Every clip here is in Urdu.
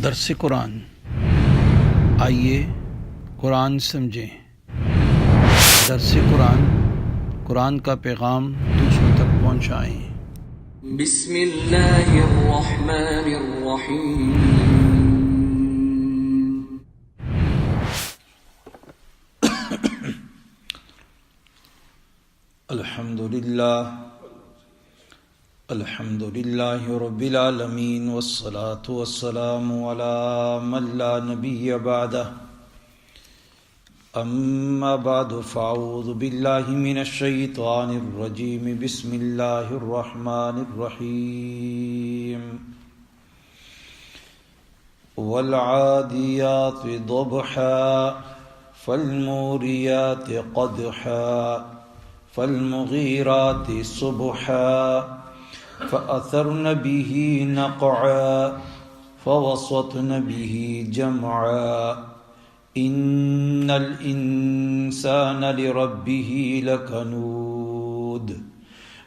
درس قرآن، آئیے قرآن سمجھیں۔ درس قرآن، قرآن کا پیغام دوسروں تک پہنچائیں۔ بسم اللہ الرحمن الرحیم۔ الحمد للہ رب العالمین، والصلاة والسلام علی من لا نبی بعدہ، اما بعد فاعوذ باللہ من الشیطان الرجیم، بسم اللہ الرحمن الرحیم۔ والعادیات ضبحا فالموریات قدحا فالمغیرات صبحا فأثرن به نقعا فوسطن به جمعا إن الإنسان لربه لكنود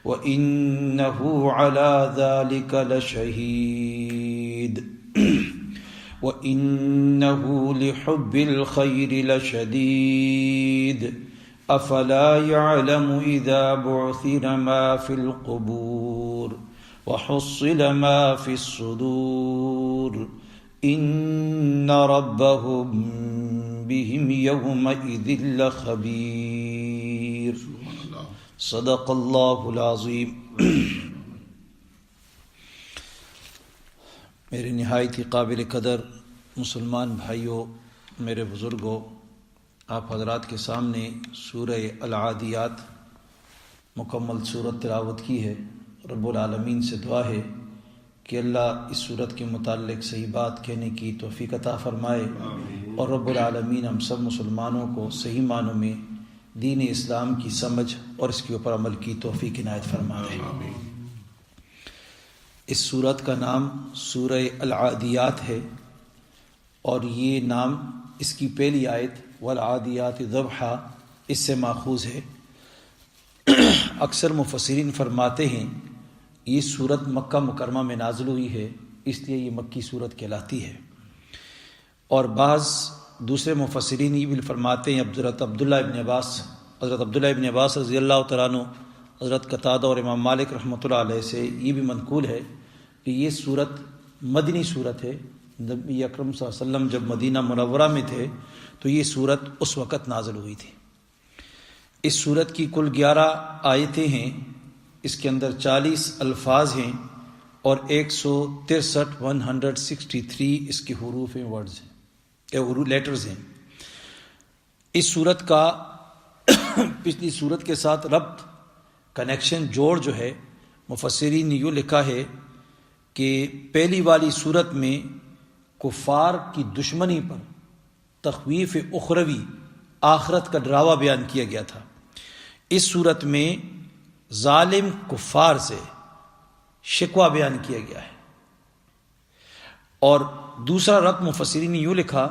وإنه على ذلك لشهيد وإنه لحب الخير لشديد افلا يعلم اذا بعثر ما في القبور وحصل ما في الصدور ان ربهم بهم يومئذ لخبير صدق اللہ العظیم۔ میرے نہایت ہی قابل قدر مسلمان بھائیوں، میرے بزرگوں، آپ حضرات کے سامنے سورہ العادیات مکمل صورت تلاوت کی ہے۔ رب العالمین سے دعا ہے کہ اللہ اس صورت کے متعلق صحیح بات کہنے کی توفیق عطا فرمائے، اور رب العالمین ہم سب مسلمانوں کو صحیح معنوں میں دین اسلام کی سمجھ اور اس کے اوپر عمل کی توفیق عنایت فرمائے۔ اس صورت کا نام سورہ العادیات ہے، اور یہ نام اس کی پہلی آیت والعادیات ضبحا اس سے ماخوذ ہے۔ اکثر مفسرین فرماتے ہیں یہ صورت مکہ مکرمہ میں نازل ہوئی ہے، اس لیے یہ مکی صورت کہلاتی ہے، اور بعض دوسرے مفسرین یہ بھی فرماتے ہیں حضرت عبداللہ ابن عباس رضی اللہ تعالیٰ عنہ، حضرت قتادہ اور امام مالک رحمۃ اللہ علیہ سے یہ بھی منقول ہے کہ یہ صورت مدنی صورت ہے۔ نبی اکرم صلی اللہ علیہ وسلم جب مدینہ منورہ میں تھے تو یہ صورت اس وقت نازل ہوئی تھی۔ اس صورت کی کل 11 آیتیں ہیں، اس کے اندر 40 الفاظ ہیں اور 163 اس کے حروف ہیں، ورڈز ہیں، لیٹرز ہیں۔ اس صورت کا پچھلی صورت کے ساتھ ربط، کنیکشن، جوڑ جو ہے، مفسرین نے یوں لکھا ہے کہ پہلی والی صورت میں کفار کی دشمنی پر تخویف اخروی، آخرت کا ڈراوا بیان کیا گیا تھا۔ اس صورت میں ظالم کفار سے شکوہ بیان کیا گیا ہے، اور دوسرا رقم مفسرین نے یوں لکھا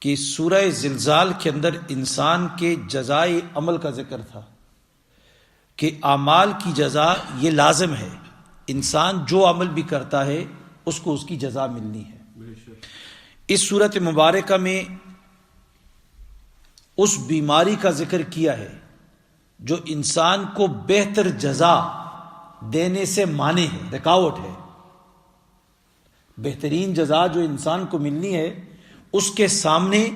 کہ سورہ زلزال کے اندر انسان کے جزائے عمل کا ذکر تھا، کہ اعمال کی جزا یہ لازم ہے، انسان جو عمل بھی کرتا ہے اس کو اس کی جزا ملنی ہے۔ اس صورت مبارکہ میں اس بیماری کا ذکر کیا ہے جو انسان کو بہتر جزا دینے سے مانے ہے، رکاوٹ ہے۔ بہترین جزا جو انسان کو ملنی ہے اس کے سامنے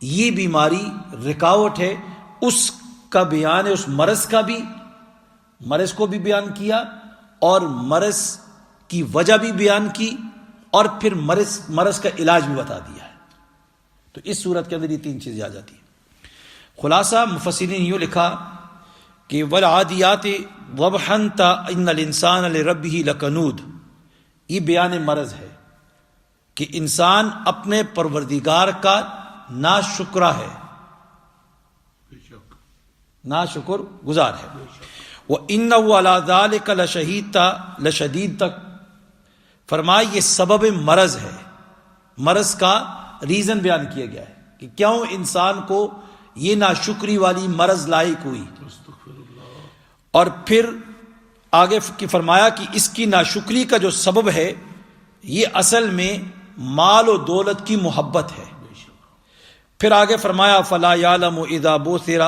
یہ بیماری رکاوٹ ہے۔ اس کا بیان ہے، اس مرض کو بھی بیان کیا، اور مرض کی وجہ بھی بیان کی، اور پھر مرض کا علاج بھی بتا دیا ہے۔ تو اس صورت کے اندر یہ 3 چیزیں آ جاتی ہیں۔ خلاصہ مفسرین نے یوں لکھا کہ والعادیات ضبحا ان الانسان لربہ لکنود، یہ بیان مرض ہے کہ انسان اپنے پروردگار کا ناشکرہ ہے، ناشکر گزار ہے۔ وَإِنَّهُ عَلَى ذَلِكَ لَشَدِيدٌ تک فرمایا یہ سبب مرض ہے، مرض کا ریزن بیان کیا گیا ہے کہ کیوں انسان کو یہ ناشکری والی مرض لاحق ہوئی، اور پھر آگے فرمایا کہ اس کی ناشکری کا جو سبب ہے یہ اصل میں مال و دولت کی محبت ہے۔ پھر آگے فرمایا فلا یعلم اذا بوثر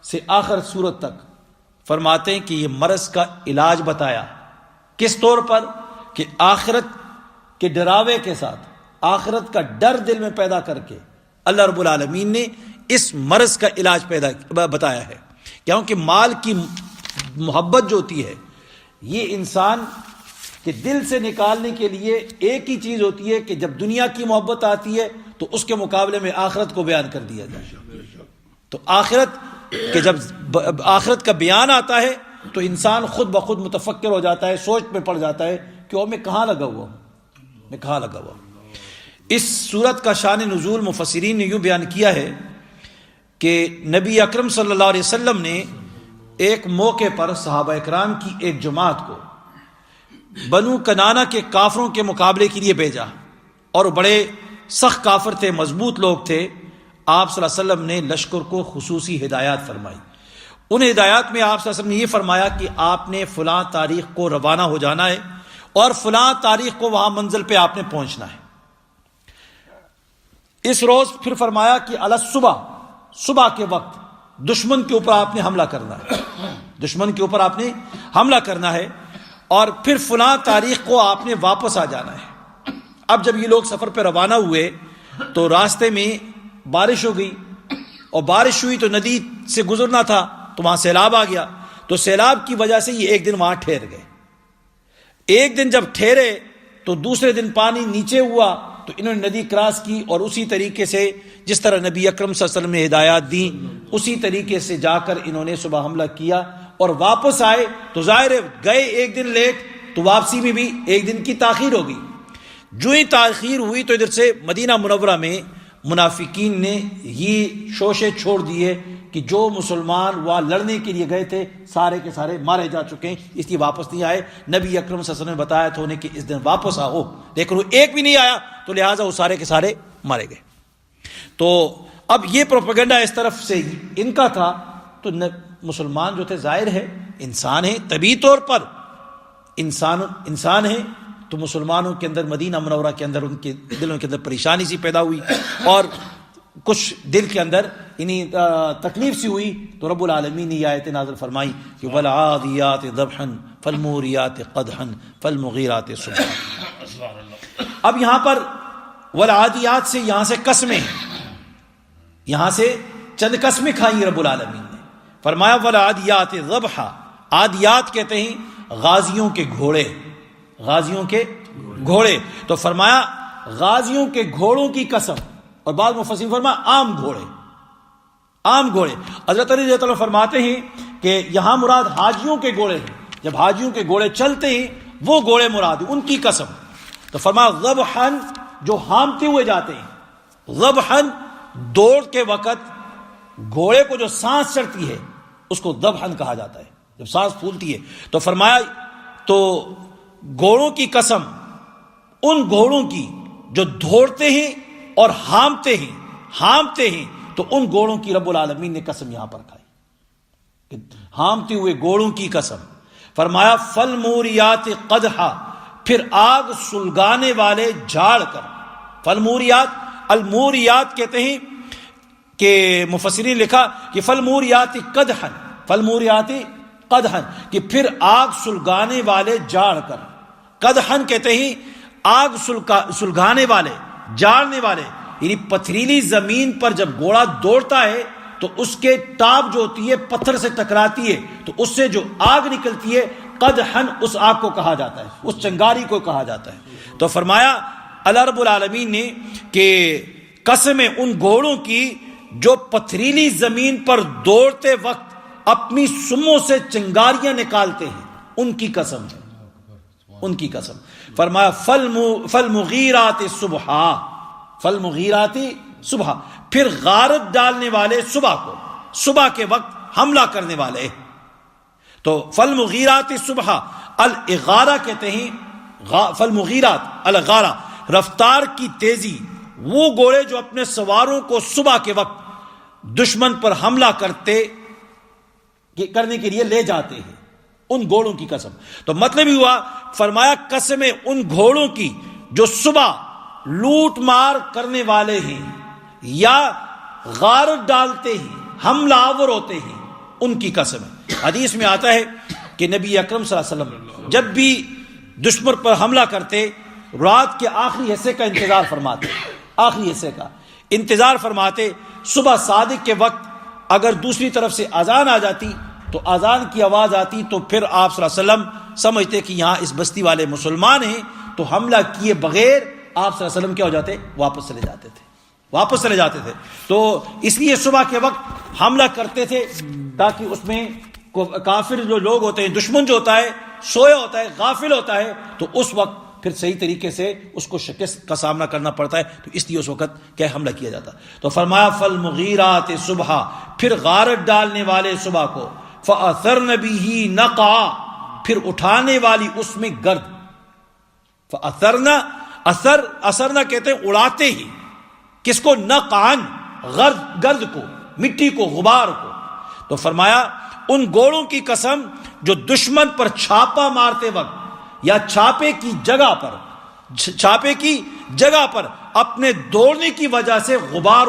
سے آخر سورت تک فرماتے ہیں کہ یہ مرض کا علاج بتایا، کس طور پر کہ آخرت کے ڈراوے کے ساتھ، آخرت کا ڈر دل میں پیدا کر کے اللہ رب العالمین نے اس مرض کا علاج بتایا ہے۔ کیونکہ مال کی محبت جو ہوتی ہے یہ انسان کے دل سے نکالنے کے لیے ایک ہی چیز ہوتی ہے کہ جب دنیا کی محبت آتی ہے تو اس کے مقابلے میں آخرت کو بیان کر دیا جائے۔ تو آخرت کہ جب آخرت کا بیان آتا ہے تو انسان خود بخود متفکر ہو جاتا ہے، سوچ میں پڑ جاتا ہے کہ وہ میں کہاں لگا ہوا ہوں، میں کہاں لگا ہوا ہوں۔ اس سورت کا شان نزول مفسرین نے یوں بیان کیا ہے کہ نبی اکرم صلی اللہ علیہ وسلم نے ایک موقع پر صحابہ اکرام کی ایک جماعت کو بنو کنانہ کے کافروں کے مقابلے کے لیے بھیجا، اور بڑے سخت کافر تھے، مضبوط لوگ تھے۔ آپ صلی اللہ علیہ وسلم نے لشکر کو خصوصی ہدایات فرمائی۔ ان ہدایات میں آپ صلی اللہ علیہ وسلم نے یہ فرمایا کہ آپ نے فلاں تاریخ کو روانہ ہو جانا ہے اور فلاں تاریخ کو وہاں منزل پہ آپ نے پہنچنا ہے۔ اس روز پھر فرمایا کہ صبح کے وقت دشمن کے اوپر آپ نے حملہ کرنا ہے، دشمن کے اوپر آپ نے حملہ کرنا ہے، اور پھر فلاں تاریخ کو آپ نے واپس آ جانا ہے۔ اب جب یہ لوگ سفر پہ روانہ ہوئے تو راستے میں بارش ہو گئی، اور بارش ہوئی تو ندی سے گزرنا تھا تو وہاں سیلاب آ گیا، تو سیلاب کی وجہ سے یہ ایک دن وہاں ٹھہر گئے۔ ایک دن جب ٹھہرے تو دوسرے دن پانی نیچے ہوا تو انہوں نے ندی کراس کی، اور اسی طریقے سے جس طرح نبی اکرم صلی اللہ علیہ وسلم نے ہدایات دیں اسی طریقے سے جا کر انہوں نے صبح حملہ کیا، اور واپس آئے تو ظاہر گئے ایک دن لیٹ تو واپسی میں بھی ایک دن کی تاخیر ہو گئی۔ جو ہی تاخیر ہوئی تو ادھر سے مدینہ منورہ میں منافقین نے یہ شوشے چھوڑ دیے کہ جو مسلمان وہاں لڑنے کے لیے گئے تھے سارے کے سارے مارے جا چکے ہیں، اس لیے واپس نہیں آئے۔ نبی اکرم صلی اللہ علیہ وسلم نے بتایا تھا انہیں کہ اس دن واپس آؤ، لیکن وہ ایک بھی نہیں آیا، تو لہٰذا وہ سارے کے سارے مارے گئے۔ تو اب یہ پروپیگنڈا اس طرف سے ان کا تھا، تو مسلمان جو تھے ظاہر ہے انسان ہیں، طبعی طور پر انسان ہیں، تو مسلمانوں کے اندر مدینہ منورہ کے اندر ان کے دلوں کے اندر پریشانی سی پیدا ہوئی، اور کچھ دل کے اندر انہیں تکلیف سی ہوئی، تو رب العالمین نے یہ آیت نازل فرمائی کہ وَالْعَادِيَاتِ ضَبْحًا فَالْمُورِيَاتِ قَدْحًا فَالْمُغِيرَاتِ صُبْحًا۔ اب یہاں پر والعادیات سے یہاں سے قسمیں، یہاں سے چند قسمیں کھائیں رب العالمین نے۔ فرمایا والعادیات ضبحا، عادیات کہتے ہیں غازیوں کے گھوڑے، غازیوں کے گھوڑے، تو فرمایا غازیوں کے گھوڑوں کی قسم، اور بعض مفسرین فرمایا عام گھوڑے، عام گھوڑے۔ حضرت علی رضی اللہ عنہ فرماتے ہیں کہ یہاں مراد حاجیوں کے گھوڑے ہیں، جب حاجیوں کے گھوڑے چلتے ہیں وہ گھوڑے مراد ہیں، ان کی قسم۔ تو فرمایا ذبحن، جو ہامتے ہوئے جاتے ہیں، ذبحن دوڑ کے وقت گھوڑے کو جو سانس چڑھتی ہے اس کو ذبحن کہا جاتا ہے، جب سانس پھولتی ہے۔ تو فرمایا تو گھوڑوں کی قسم، ان گھوڑوں کی جو دوڑتے ہیں اور ہامتے ہیں، تو ان گھوڑوں کی رب العالمین نے قسم یہاں پر کھائی کہ ہامتے ہوئے گھوڑوں کی قسم۔ فرمایا فالموریات قدحا، پھر آگ سلگانے والے جھاڑ کر۔ فالموریات، الموریات کہتے ہیں کہ مفسرین لکھا کہ فالموریات قدحا، فالموریات قدحا، کہ پھر آگ سلگانے والے جاڑ کر۔ قدحن کہتے ہیں آگ سلگانے والے، جاڑنے والے، یعنی پتھریلی زمین پر جب گھوڑا دوڑتا ہے تو اس کے ٹاپ جو ہوتی ہے پتھر سے ٹکراتی ہے تو اس سے جو آگ نکلتی ہے قدحن، اس آگ کو کہا جاتا ہے، اس چنگاری کو کہا جاتا ہے۔ تو فرمایا اللہ رب العالمین نے کہ قسم ان گھوڑوں کی جو پتھریلی زمین پر دوڑتے وقت اپنی سموں سے چنگاریاں نکالتے ہیں، ان کی قسم ہے، ان کی قسم۔ فرمایا فالمغیرات صبحا، فالمغیرات صبحا، پھر غارت ڈالنے والے صبح کو، صبح کے وقت حملہ کرنے والے۔ تو فالمغیرات صبحا، الاغارہ کہتے ہیں، فالمغیرات الغارہ، رفتار کی تیزی، وہ گھوڑے جو اپنے سواروں کو صبح کے وقت دشمن پر حملہ کرنے کے لیے لے جاتے ہیں، ان گھوڑوں کی قسم۔ تو مطلب ہی ہوا، فرمایا قسم ان گھوڑوں کی جو صبح لوٹ مار کرنے والے ہیں یا غارت ڈالتے ہیں، حملہ آور ہوتے ہیں، ان کی قسم ہے۔ حدیث میں آتا ہے کہ نبی اکرم صلی اللہ علیہ وسلم جب بھی دشمن پر حملہ کرتے رات کے آخری حصے کا انتظار فرماتے، آخری حصے کا انتظار فرماتے۔ صبح صادق کے وقت اگر دوسری طرف سے اذان آ جاتی تو اذان کی آواز آتی تو پھر آپ صلی اللہ علیہ وسلم سمجھتے کہ یہاں اس بستی والے مسلمان ہیں، تو حملہ کیے بغیر آپ صلی اللہ علیہ وسلم کیا ہو جاتے؟ واپس چلے جاتے تھے، واپس چلے جاتے تھے۔ تو اس لیے صبح کے وقت حملہ کرتے تھے تاکہ اس میں کافر جو لوگ ہوتے ہیں، دشمن جو ہوتا ہے سویا ہوتا ہے، غافل ہوتا ہے، تو اس وقت پھر صحیح طریقے سے اس کو شکست کا سامنا کرنا پڑتا ہے، تو اس لیے اس وقت کیا حملہ کیا جاتا۔ تو فرمایا فالمغیرات صبح، پھر غارت ڈالنے والے صبح کو، فاثرن به نقعا، پھر اٹھانے والی اس میں گرد، فاثرن، اثرنا کہتے ہیں اڑاتے ہی، کس کو؟ نقعن، گرد کو، مٹی کو، غبار کو۔ تو فرمایا ان گوڑوں کی قسم جو دشمن پر چھاپا مارتے وقت یا چھاپے کی جگہ پر اپنے دوڑنے کی وجہ سے غبار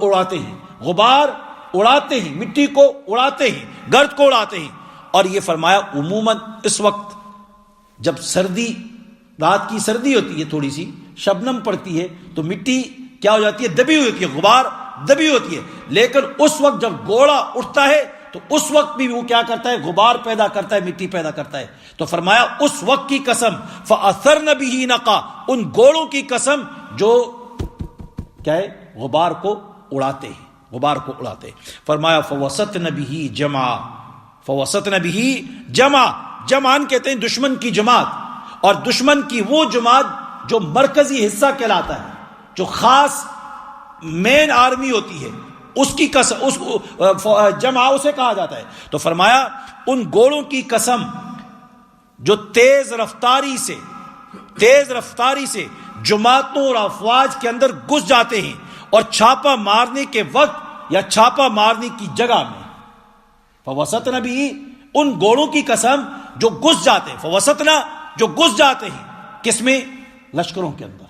اڑاتے ہیں، غبار اڑاتے ہیں، مٹی کو اڑاتے ہیں، گرد کو اڑاتے ہیں۔ اور یہ فرمایا عموماً اس وقت جب سردی، رات کی سردی ہوتی ہے، تھوڑی سی شبنم پڑتی ہے تو مٹی کیا ہو جاتی ہے؟ دبی ہوئی ہوتی ہے، غبار دبی ہوتی ہے، لیکن اس وقت جب گھوڑا اٹھتا ہے تو اس وقت بھی وہ کیا کرتا ہے؟ غبار پیدا کرتا ہے، مٹی پیدا کرتا ہے۔ تو فرمایا اس وقت کی قسم، فَأَثَرْنَ بِهِ نَقَا، ان گھوڑوں کی قسم جو کیا ہے؟ غبار کو اڑاتے ہیں، غبار کو اڑاتے ہیں۔ فرمایا فَوَسَطْنَ بِهِ جَمْعًا، فَوَسَطْنَ بِهِ جَمْعًا، جمعان کہتے ہیں دشمن کی جماعت، اور دشمن کی وہ جماعت جو مرکزی حصہ کہلاتا ہے، جو خاص مین آرمی ہوتی ہے، اس کی قسم، اس جمع اسے کہا جاتا ہے۔ تو فرمایا ان گھوڑوں کی قسم جو تیز رفتاری سے جماعتوں اور افواج کے اندر گھس جاتے ہیں اور چھاپا مارنے کے وقت یا چھاپا مارنے کی جگہ میں، فوسطنا بھی، ان گھوڑوں کی قسم جو گھس جاتے ہیں، فوسطنا جو گھس جاتے ہیں، کس میں؟ لشکروں کے اندر،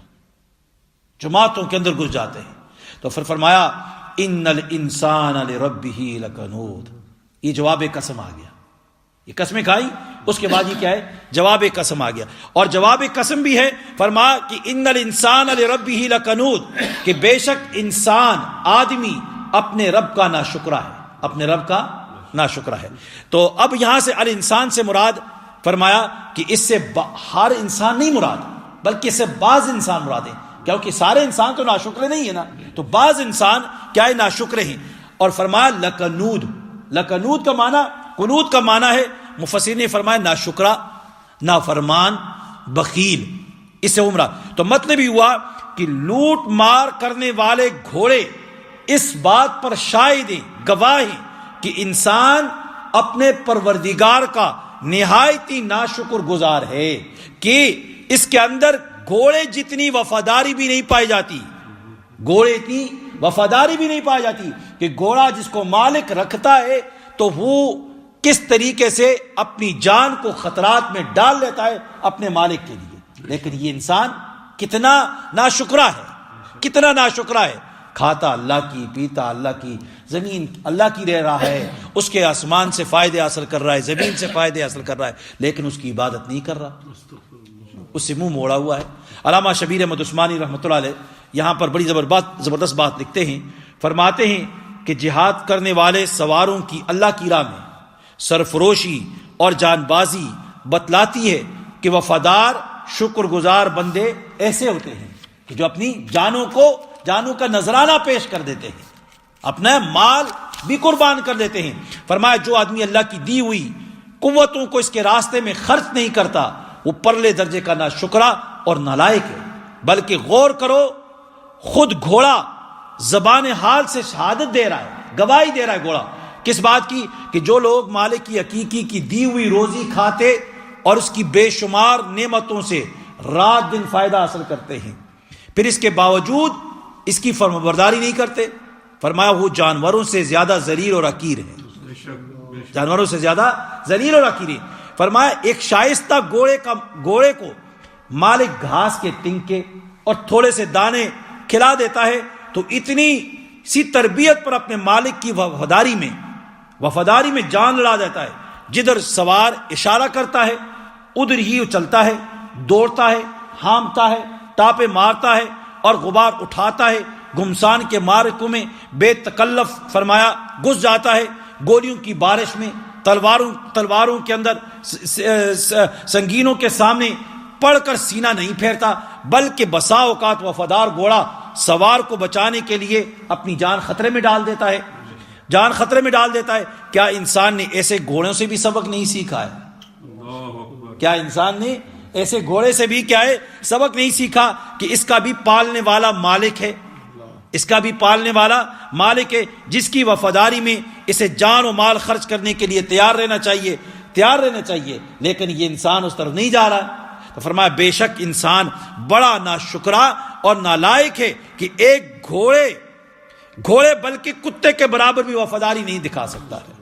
جماعتوں کے اندر گھس جاتے ہیں۔ تو پھر فرمایا ان الانسان لربہ لکنود، یہ جواب قسم آ گیا، یہ قسمیں کھائی، اس کے بعد یہ کیا ہے؟ جواب قسم آ گیا۔ اور جواب قسم بھی ہے، فرمایا کہ ان الانسان لربہ لکنود، کہ بے شک انسان، آدمی اپنے رب کا ناشکرا ہے، اپنے رب کا ناشکرا ہے۔ تو اب یہاں سے الانسان سے مراد فرمایا کہ اس سے ہر انسان نہیں مراد، بلکہ اس سے بعض انسان مراد ہیں، کیونکہ سارے انسان تو ناشکرے نہیں ہیں نا، تو بعض انسان کیا ہے؟ ناشکرے ہیں۔ اور فرمایا لکنود، لکنود کا معنی، قنود کا معنی ہے، مفسرین نے فرمایا ناشکرا، نافرمان، بخیل، اس سے عمرہ۔ تو مطلب ہی ہوا کہ لوٹ مار کرنے والے گھوڑے اس بات پر شاہد ہیں، گواہ ہیں کہ انسان اپنے پروردگار کا نہایت ہی ناشکر گزار ہے، کہ اس کے اندر گھوڑے جتنی وفاداری بھی نہیں پائی جاتی، گھوڑے اتنی وفاداری بھی نہیں پائی جاتی، کہ گھوڑا جس کو مالک رکھتا ہے تو وہ کس طریقے سے اپنی جان کو خطرات میں ڈال لیتا ہے اپنے مالک کے لیے۔ لیکن یہ انسان کتنا ناشکرا ہے، کتنا ناشکرا ہے، کھاتا اللہ کی، پیتا اللہ کی، زمین اللہ کی رہ رہا ہے، اس کے آسمان سے فائدے حاصل کر رہا ہے، زمین سے فائدے حاصل کر رہا ہے، لیکن اس کی عبادت نہیں کر رہا، اس سے منہ موڑا ہوا ہے۔ علامہ شبیر احمد عثمانی رحمۃ اللہ علیہ یہاں پر بڑی زبردست بات لکھتے ہیں، فرماتے ہیں کہ جہاد کرنے والے سواروں کی اللہ کی راہ میں سرفروشی اور جان بازی بتلاتی ہے کہ وفادار شکر گزار بندے ایسے ہوتے ہیں کہ جو اپنی جانوں کا نذرانہ پیش کر دیتے ہیں، اپنا مال بھی قربان کر دیتے ہیں۔ فرمایا جو آدمی اللہ کی دی ہوئی قوتوں کو اس کے راستے میں خرچ نہیں کرتا، وہ پرلے درجے کا نہ شکرا اور نالائق ہے۔ بلکہ غور کرو، خود گھوڑا زبان حال سے شہادت دے رہا ہے، گواہی دے رہا ہے گھوڑا، کس بات کی؟ کہ جو لوگ مالک کی حقیقی کی دی ہوئی روزی کھاتے اور اس کی بے شمار نعمتوں سے رات دن فائدہ حاصل کرتے ہیں، پھر اس کے باوجود اس کی فرمانبرداری نہیں کرتے، فرمایا وہ جانوروں سے زیادہ ذلیل اور حقیر ہے، جانوروں سے زیادہ ذلیل اور حقیر ہے۔ فرمایا ایک شائستہ گھوڑے کو مالک گھاس کے تنکے اور تھوڑے سے دانے کھلا دیتا ہے تو اتنی سی تربیت پر اپنے مالک کی وفاداری میں جان لڑا دیتا ہے. جدھر سوار اشارہ کرتا ہے ادھر ہی وہ چلتا ہے، دوڑتا ہے، ہامتا ہے، ٹاپے مارتا ہے اور غبار اٹھاتا ہے. گمسان کے معرکوں میں بے تکلف فرمایا گھس جاتا ہے. گولیوں کی بارش میں تلواروں کے اندر سنگینوں کے سامنے پڑھ کر سینہ نہیں پھیرتا، بلکہ بسا اوقات وفادار گھوڑا سوار کو بچانے کے لیے اپنی جان خطرے میں ڈال دیتا ہے. کیا انسان نے ایسے گھوڑوں سے بھی سبق نہیں سیکھا ہے؟ کیا انسان نے ایسے گھوڑے سے بھی سبق نہیں سیکھا کہ اس کا بھی پالنے والا مالک ہے، جس کی وفاداری میں اسے جان و مال خرچ کرنے کے لیے تیار رہنا چاہیے، لیکن یہ انسان اس طرف نہیں جا رہا. تو فرمایا بے شک انسان بڑا ناشکرا اور نالائق ہے کہ ایک گھوڑے بلکہ کتے کے برابر بھی وفاداری نہیں دکھا سکتا ہے.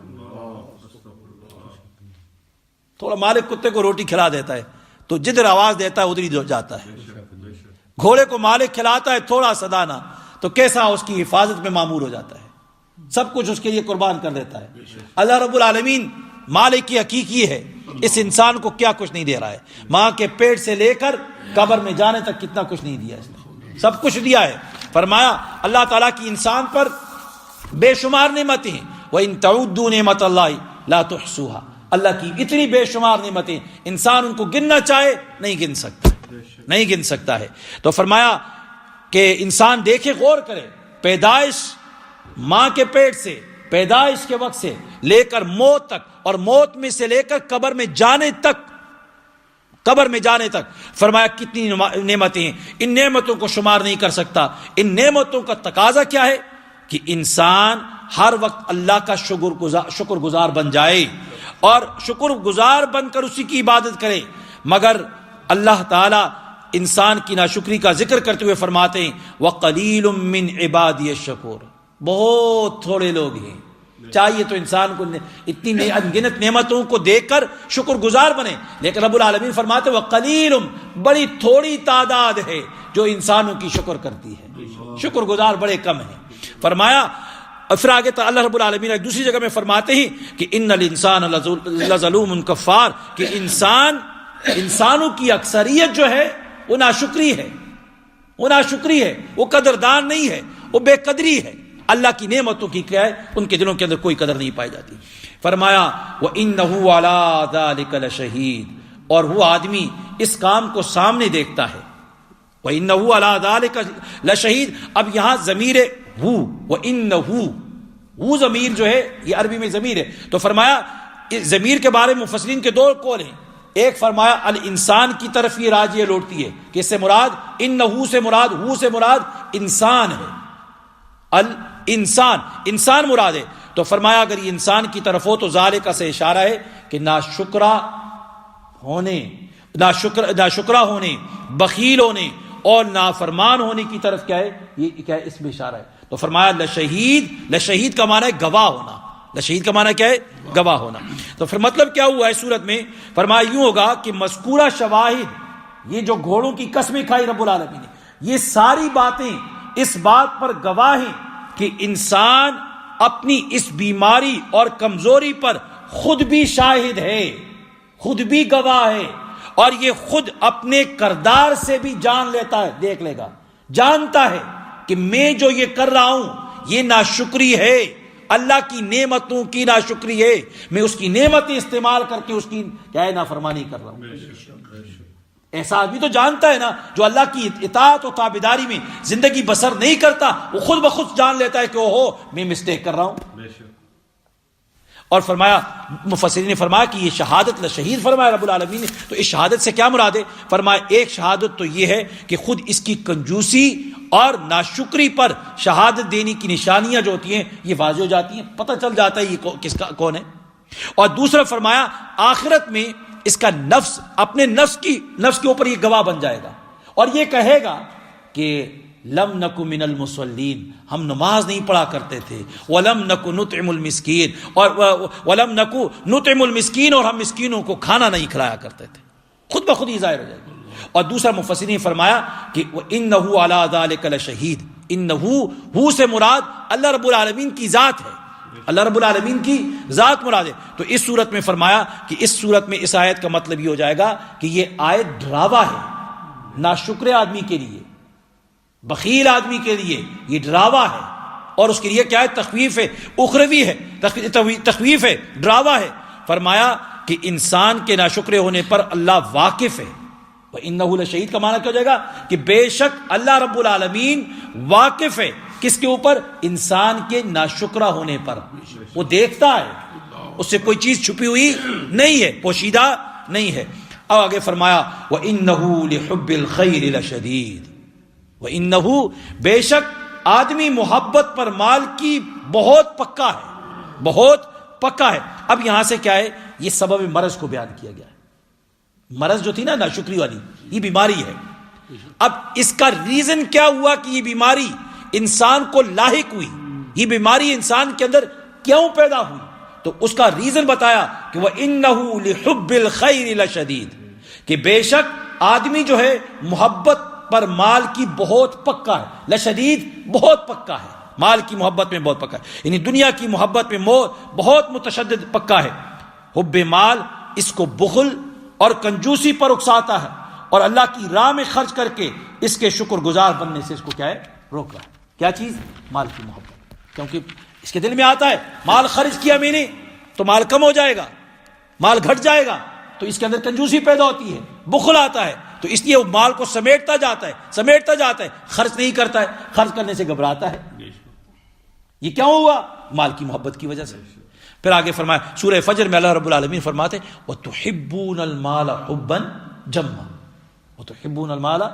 تھوڑا مالک کتے کو روٹی کھلا دیتا ہے تو جدھر آواز دیتا ہے ادھر ہی جاتا ہے. گھوڑے کو مالک کھلاتا ہے تھوڑا سا دانا تو کیسا اس کی حفاظت میں معمور ہو جاتا ہے، سب کچھ اس کے لیے قربان کر دیتا ہے. اللہ رب العالمین مالک کی حقیقی ہے، اس انسان کو کیا کچھ نہیں دے رہا ہے. ماں کے پیٹ سے لے کر قبر میں جانے تک کتنا کچھ نہیں دیا، اس نے سب کچھ دیا ہے. فرمایا اللہ تعالیٰ کی انسان پر بے شمار نعمتیں ہیں. وَإِن تَعُدُّوا نِعْمَتَ اللَّهِ لَا تُحْصُوهَا. اللہ کی اتنی بے شمار نعمتیں، انسان ان کو گننا چاہے نہیں گن سکتا ہے. تو فرمایا کہ انسان دیکھے، غور کرے، پیدائش ماں کے پیٹ سے، پیدائش کے وقت سے لے کر موت تک، اور موت میں سے لے کر قبر میں جانے تک فرمایا کتنی نعمتیں ہیں. ان نعمتوں کو شمار نہیں کر سکتا. ان نعمتوں کا تقاضا کیا ہے کہ انسان ہر وقت اللہ کا شکر گزار بن جائے اور شکر گزار بن کر اسی کی عبادت کرے. مگر اللہ تعالی انسان کی ناشکری کا ذکر کرتے ہوئے فرماتے ہیں وَقَلِيلٌ مِّنْ عِبَادِيَ الشَّكُورُ. بہت تھوڑے لوگ ہیں. چاہیے تو انسان کو اتنی انگنت نعمتوں کو دیکھ کر شکر گزار بنے، لیکن رب العالمین فرماتے وَقَلِيلٌ، بڑی تھوڑی تعداد ہے جو انسانوں کی شکر کرتی ہے، شکر گزار بڑے کم ہیں. فرمایا اور پھر آگے اللہ رب العالمین ایک دوسری جگہ میں فرماتے ہیں کہ ان الانسان لظلوم کفار، کہ انسانوں کی اکثریت جو ہے وہ ناشکری ہے، وہ قدردان نہیں ہے، وہ بے قدری ہے. اللہ کی نعمتوں کی کیا ہے، ان کے دلوں کے اندر کوئی قدر نہیں پائی جاتی. فرمایا وَإِنَّهُ عَلَىٰ ذَلِكَ لَشَهِيدٌ، اور وہ آدمی اس کام کو سامنے دیکھتا ہے. وَإِنَّهُ عَلَىٰ ذَلِكَ لَشَهِيدٌ. اب یہاں ضمیر ہو، وَإِنَّهُ، وہ ضمیر جو ہے یہ عربی میں ضمیر ہے. تو فرمایا اس ضمیر کے بارے میں مفسرین کے دو قول ہیں. ایک فرمایا الانسان کی طرف یہ راجیہ لوٹتی ہے کہ اس سے مراد انہو سے مراد، ہو سے مراد انسان ہے، انسان مراد ہے. تو فرمایا اگر یہ انسان کی طرف ہو تو ذالک سے اشارہ ہے کہ ناشکرا ہونے، بخیل ہونے اور نافرمان ہونے کی طرف کیا ہے، یہ کیا ہے، اس میں اشارہ ہے. تو فرمایا لشہید کا معنی ہے گواہ ہونا. لشہید کا معنی کیا ہے، گواہ ہونا. تو پھر مطلب کیا ہوا ہے صورت میں، فرمایا یوں ہوگا کہ مذکورہ شواہد، یہ جو گھوڑوں کی قسمیں کھائی رب العالمین نے، یہ ساری باتیں اس بات پر گواہ ہیں کہ انسان اپنی اس بیماری اور کمزوری پر خود بھی شاہد ہے، خود بھی گواہ ہے، اور یہ خود اپنے کردار سے بھی جان لیتا ہے، دیکھ لے گا، جانتا ہے کہ میں جو یہ کر رہا ہوں یہ ناشکری ہے، اللہ کی نعمتوں کی ناشکری ہے، میں اس کی نعمتیں استعمال کر کے اس کی کیا ہے، نافرمانی کر رہا ہوں. ایسا آدمی تو جانتا ہے نا، جو اللہ کی اطاعت و تابعداری میں زندگی بسر نہیں کرتا، وہ خود بخود جان لیتا ہے کہ اوہو میں مسٹیک کر رہا ہوں. اور فرمایا مفسرین نے فرمایا کہ یہ شہادت لشہید فرمایا رب العالمین نے. تو اس شہادت سے کیا مراد ہے؟ فرمایا ایک شہادت تو یہ ہے کہ خود اس کی کنجوسی اور ناشکری پر شہادت دینے کی نشانیاں جو ہوتی ہیں یہ واضح ہو جاتی ہیں، پتہ چل جاتا ہے یہ کس کا کون ہے. اور دوسرا فرمایا آخرت میں اس کا نفس اپنے نفس کے اوپر یہ گواہ بن جائے گا اور یہ کہے گا کہ لم نکو من المصلین، ہم نماز نہیں پڑھا کرتے تھے، ولم نکو نطعم المسکین، اور ولم نکو نطعم المسکین، اور ہم مسکینوں کو کھانا نہیں کھلایا کرتے تھے. خود بخود ہی ظاہر ہو جائے گا. اور دوسرا مفسرین نے فرمایا کہ وَإِنَّهُ عَلَىٰ ذَلِكَ لَشَهِيدٌ، انہو سے مراد اللہ رب العالمین کی ذات ہے، اللہ رب العالمین کی ذات مراد ہے۔ تو اس صورت میں فرمایا کہ اس صورت میں اس آیت کا مطلب یہ ہو جائے گا کہ یہ آیت ڈراوا ہے ناشکر آدمی کے لیے، بخیل آدمی کے لیے یہ ڈراوا ہے، اور اس کے لیے کیا ہے؟ تخویف ہے، اخروی ہے، تخویف ہے، ڈراوا ہے۔ فرمایا کہ انسان کے ناشکرے ہونے پر اللہ واقف ہے۔ وَإِنَّهُ لَشَهِيدٌ کا معنی کیا ہو جائے گا کہ بے شک اللہ رب العالمین واقف ہے کس کے اوپر؟ انسان کے ناشکرہ ہونے پر، وہ دیکھتا ہے، اس سے کوئی چیز چھپی ہوئی نہیں ہے، پوشیدہ نہیں ہے۔ اب آگے فرمایا وَإِنَّهُ لِحُبِّ الْخَيْرِ لَشَدِيدٌ، وَإِنَّهُ بے شک آدمی محبت پر مال کی بہت پکا ہے، بہت پکا ہے۔ اب یہاں سے کیا ہے؟ یہ سبب مرض کو بیان کیا گیا ہے۔ مرض جو تھی نا ناشکری والی، یہ بیماری ہے۔ اب اس کا ریزن کیا ہوا کہ یہ بیماری انسان کو لاحق ہوئی، یہ بیماری انسان کے اندر کیوں پیدا ہوئی؟ تو اس کا ریزن بتایا کہ وَإِنَّهُ لِحُبِّ الْخَيْرِ لَشَدِيدٌ، کہ بے شک آدمی جو ہے محبت پر مال کی بہت پکا ہے، لشدید بہت پکا ہے، مال کی محبت میں بہت پکا ہے، یعنی دنیا کی محبت میں بہت متشدد پکا ہے۔ حب مال اس کو بخل اور کنجوسی پر اکساتا ہے، اور اللہ کی راہ میں خرچ کر کے اس کے شکر گزار بننے سے اس کو کیا ہے؟ روک رہا ہے۔ کیا چیز؟ مال کی محبت، کیونکہ اس کے دل میں آتا ہے مال خرچ کیا میں نے تو مال کم ہو جائے گا، مال گھٹ جائے گا، تو اس کے اندر کنجوسی پیدا ہوتی ہے، بخل آتا ہے، تو اس لیے وہ مال کو سمیٹتا جاتا ہے، خرچ نہیں کرتا ہے، خرچ کرنے سے گھبراتا ہے۔ یہ کیوں ہوا؟ مال کی محبت کی وجہ سے۔ پھر آگے فرمایا سورہ فجر میں اللہ رب العالمین فرماتے وَتُحِبُّونَ الْمَالَ حُبًّا جَمًّا، وَتُحِبُّونَ الْمَالَ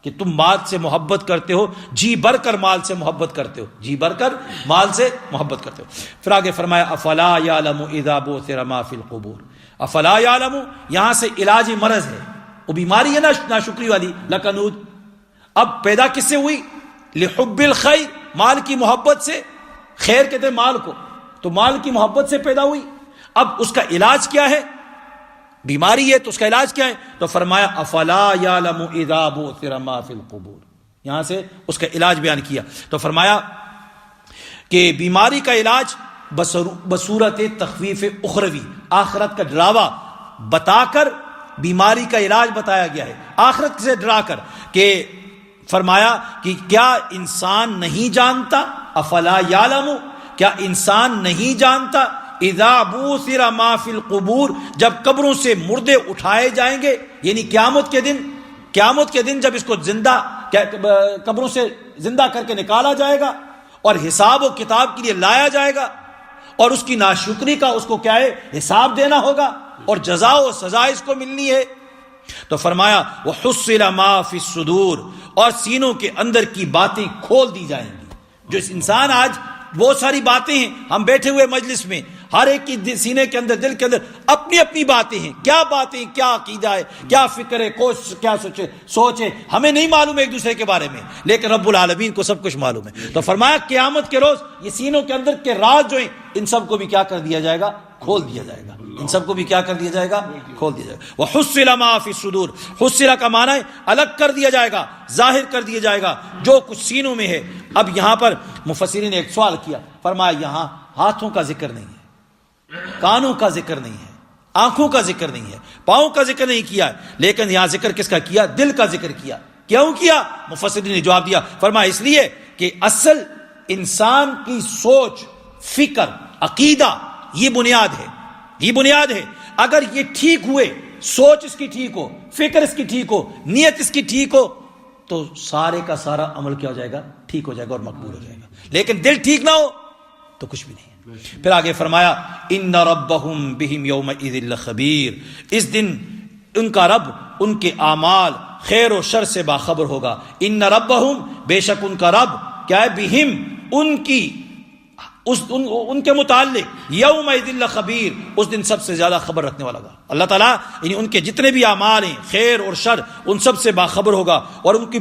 کہ تم مال سے محبت کرتے ہو، جی بھر کر مال سے محبت کرتے ہو، جی بھر کر مال سے محبت کرتے ہو۔ پھر آگے فرمایا افلا یعلم اذا بعثر ما فی القبور، افلا یعلم یہاں سے علاج مرض ہے، وہ بیماری ہے نا ناشکری والی، لکنود، اب پیدا کس سے ہوئی؟ لحب الخیر، مال کی محبت سے، خیر کہتے ہیں مال کو، تو مال کی محبت سے پیدا ہوئی۔ اب اس کا علاج کیا ہے؟ بیماری ہے تو اس کا علاج کیا ہے؟ تو فرمایا افلا یعلم اذا بعثر ما فی القبور، یہاں سے اس کا علاج بیان کیا۔ تو فرمایا کہ بیماری کا علاج بصورت تخویف اخروی، آخرت کا ڈراوا بتا کر بیماری کا علاج بتایا گیا ہے، آخرت سے ڈرا کر، کہ فرمایا کہ کیا انسان نہیں جانتا؟ افلا یعلم، کیا انسان نہیں جانتا؟ اذا بعثر ما فی القبور، جب قبروں سے مردے اٹھائے جائیں گے، یعنی قیامت کے دن جب اس کو زندہ قبروں سے زندہ کر کے نکالا جائے گا اور حساب و کتاب کے لیے لایا جائے گا، اور اس کی ناشکری کا اس کو کیا ہے؟ حساب دینا ہوگا، اور جزا و سزا اس کو ملنی ہے۔ تو فرمایا وحصل ما فی الصدور، اور سینوں کے اندر کی باتیں کھول دی جائیں گی۔ جو اس انسان آج بہت ساری باتیں ہیں، ہم بیٹھے ہوئے مجلس میں ہر ایک کی سینے کے اندر، دل کے اندر اپنی اپنی باتیں ہیں، کیا باتیں، کیا عقیدہ ہے، کیا فکر ہے، کیا سوچ ہے، ہمیں نہیں معلوم ایک دوسرے کے بارے میں، لیکن رب العالمین کو سب کچھ معلوم ہے۔ تو فرمایا قیامت کے روز یہ سینوں کے اندر کے راز جو ہیں ان سب کو بھی کیا کر دیا جائے گا؟ کھول دیا جائے گا، ان سب کو بھی کیا کر دیا جائے گا؟ کھول دیا جائے گا۔ وحصل ما فی الصدور، حصل کا معنی ہے الگ کر دیا جائے گا، ظاہر کر دیا جائے گا جو کچھ سینوں میں ہے۔ اب یہاں پر مفسرین نے ایک سوال کیا، فرمایا یہاں ہاتھوں کا ذکر نہیں ہے، کانوں کا ذکر نہیں ہے، آنکھوں کا ذکر نہیں ہے، پاؤں کا ذکر نہیں کیا ہے، لیکن یہاں ذکر کس کا کیا؟ دل کا ذکر کیا۔ کیوں کیا؟ مفسرین نے جواب دیا، فرمایا اس لیے کہ اصل انسان کی سوچ، فکر، عقیدہ یہ بنیاد ہے۔ اگر یہ ٹھیک ہوئے، سوچ اس کی ٹھیک ہو، فکر اس کی ٹھیک ہو، نیت اس کی ٹھیک ہو، تو سارے کا سارا عمل کیا ہو جائے گا؟ ٹھیک ہو جائے گا اور مقبول ہو جائے گا۔ لیکن دل ٹھیک نہ ہو تو کچھ بھی نہیں ہے۔ پھر آگے فرمایا ان ربہم بہم یومئذ لخبیر، اس دن ان کا رب ان کے اعمال خیر و شر سے باخبر ہوگا۔ ان ربہم، بے شک ان کا رب کیا ہے؟ بہم، ان کے متعلق یومئذ لخبیر، اس دن سب سے زیادہ خبر رکھنے والا ہوگا اللہ تعالیٰ، یعنی ان کے جتنے بھی اعمال ہیں خیر اور شر ان سب سے باخبر ہوگا، اور ان کی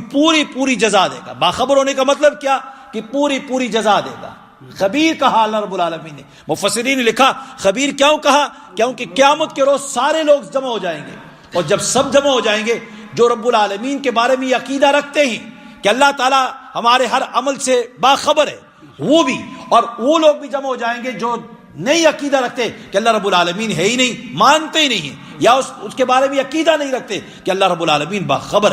پوری جزا دے گا۔ باخبر ہونے کا مطلب کیا؟ کہ پوری جزا دے گا۔ خبیر کہا اللہ رب العالمین نے، مفسرین نے لکھا خبیر کیوں کہا؟ کیونکہ قیامت کے روز سارے لوگ جمع ہو جائیں گے، اور جب سب جمع ہو جائیں گے جو رب العالمین کے بارے میں یہ عقیدہ رکھتے ہیں کہ اللہ تعالیٰ ہمارے ہر عمل سے باخبر ہے، وہ بھی، اور وہ لوگ بھی جمع ہو جائیں گے جو نہیں عقیدہ رکھتے کہ اللہ رب العالمین ہے ہی نہیں، مانتے ہی نہیں ہیں، یا اس کے بارے میں عقیدہ نہیں رکھتے کہ اللہ رب العالمین باخبر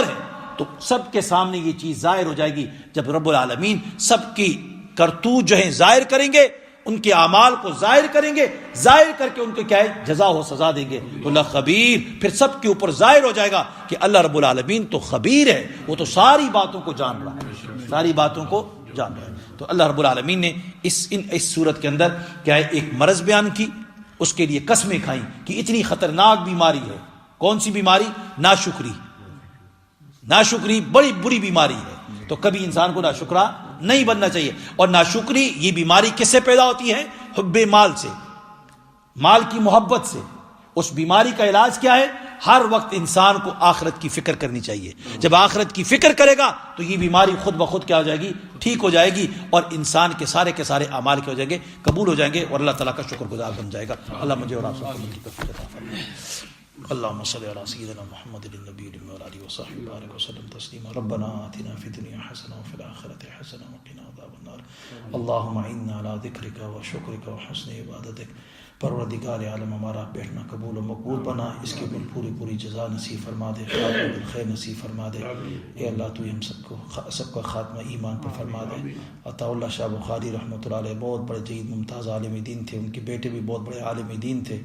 ہے، تو سب کے سامنے یہ چیز ظاہر ہو جائے گی جب رب العالمین سب کی کرتوت جو ہیں ظاہر کریں گے، ان کے اعمال کو ظاہر کریں گے، ظاہر کر کے ان کو کیا ہے جزا و سزا دیں گے. تو اللہ خبیر، پھر سب کے اوپر ظاہر ہو جائے گا کہ اللہ رب العالمین تو خبیر ہے، وہ تو ساری باتوں کو جان رہا ہے، ساری باتوں کو جان رہا ہے. تو اللہ رب العالمین نے اس صورت کے اندر کیا ہے ایک مرض بیان کی، اس کے لیے قسمیں کھائیں کہ اتنی خطرناک بیماری ہے. کون سی بیماری؟ ناشکری بڑی بری بیماری ہے. تو کبھی انسان کو ناشکرا نہیں بننا چاہیے. اور ناشکری یہ بیماری کس سے پیدا ہوتی ہے؟ حب مال سے، مال کی محبت سے. اس بیماری کا علاج کیا ہے؟ ہر وقت انسان کو آخرت کی فکر کرنی چاہیے. جب آخرت کی فکر کرے گا تو یہ بیماری خود بخود کیا ہو جائے گی؟ ٹھیک ہو جائے گی، اور انسان کے سارے اعمال کیا ہو جائیں گے؟ قبول ہو جائیں گے، اور اللہ تعالیٰ کا شکر گزار بن جائے گا. اللہ مجھے اور آپ سب کو توفیق عطا فرمائے. اللهم صل على سيدنا محمد النبي وعلى اله وصحبه وبارك وسلم تسليما. ربنا آتنا في الدنيا حسنه وفي الاخره حسنه وقنا عذاب النار. اللهم اعنا على ذكرك وشكرك وحسن عبادتك. پروردگار عالم ہمارا بیٹھنا قبول و مقبول بنا، اس کے اوپر پوری جزا نصیب فرما دے، خیر نصیب فرما دے. اے اللہ تو ہم سب کا خاتمہ ایمان پر فرما دے. عطا اللہ شاہ بخاری رحمۃ اللہ علیہ بہت بڑے جید ممتاز عالم دین تھے، ان کے بیٹے بھی بہت بڑے عالم دین تھے،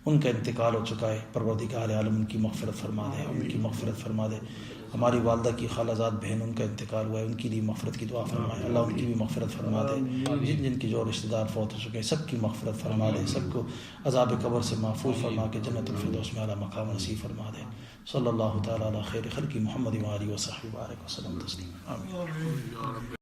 ان کا انتقال ہو چکا ہے. پروردگار عالم ان کی مغفرت فرما دے، ان کی مغفرت فرما دے. ہماری والدہ کی خالہ زاد بہن، ان کا انتقال ہوا ہے، ان کی لیے مغفرت کی دعا فرمائے. اللہ ان کی بھی مغفرت فرما دے. جن کی جو رشتہ دار فوت ہو چکے ہیں سب کی مغفرت فرما دے، سب کو عذاب قبر سے محفوظ فرما کے جنت الفردوس میں اعلیٰ مقام نصیب فرما دے. صلی اللہ تعالیٰ علی خیر خلق محمد و آلہ وصحبہ وبارک وسلم تسلیما. آمین.